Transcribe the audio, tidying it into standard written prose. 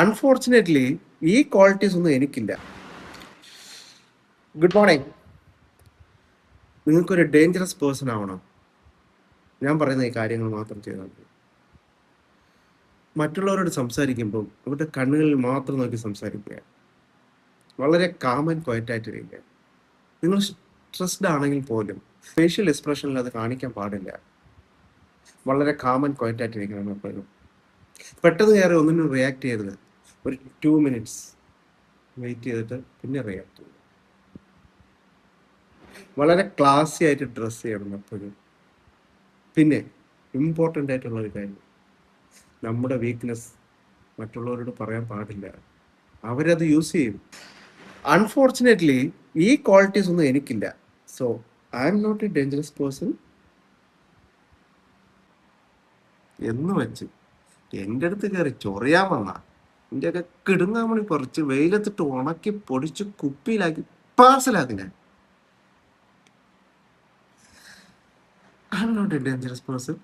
Unfortunately ഈ qualities ഒന്നും എനിക്കില്ല. Good morning. നിങ്ങൾക്കൊരു ഡേഞ്ചറസ് പേഴ്സൺ ആവണം, ഞാൻ പറയുന്ന ഈ കാര്യങ്ങൾ മാത്രം ചെയ്താൽ മതി. മറ്റുള്ളവരോട് സംസാരിക്കുമ്പോൾ അവരുടെ കണ്ണുകളിൽ മാത്രം നോക്കി സംസാരിക്കുക. വളരെ കാം ആൻഡ് ക്വയറ്റ് ആയിട്ടിരിക്കുക. നിങ്ങൾ സ്ട്രെസ്ഡ് ആണെങ്കിൽ പോലും ഫേഷ്യൽ എക്സ്പ്രഷനിൽ അത് കാണിക്കാൻ പാടില്ല. വളരെ കാം ആൻഡ് ക്വയറ്റ് ആയിട്ടിരിക്കണം എപ്പോഴും. പെട്ടെന്ന് കയറി ഒന്നിനും റിയാക്ട് ചെയ്യരുത്. ഒരു 2 minutes വെയിറ്റ് ചെയ്തിട്ട് പിന്നെ റിയാക്ട് ചെയ്യും. വളരെ ക്ലാസി ആയിട്ട് ഡ്രസ്സ് ചെയ്യണം എപ്പോഴും. പിന്നെ ഇമ്പോർട്ടൻ്റ് ആയിട്ടുള്ള ഒരു കാര്യം, നമ്മുടെ വീക്ക്നെസ് മറ്റുള്ളവരോട് പറയാൻ പാടില്ല. അവരത് യൂസ് ചെയ്യും. അൺഫോർച്ചുനേറ്റ്ലി ഈ ക്വാളിറ്റീസ് ഒന്നും എനിക്കില്ല. So I am not a dangerous person എന്ന് വെച്ച് എൻ്റെ അടുത്ത് കയറി ചൊറിയാൻ വന്ന എൻ്റെയൊക്കെ കിടുങ്ങാമണി പറിച്ച് വെയിലത്തിട്ട് ഉണക്കി പൊടിച്ച് കുപ്പിയിലാക്കി പാർസലാക്കി. ഞാൻ I am not a dangerous person.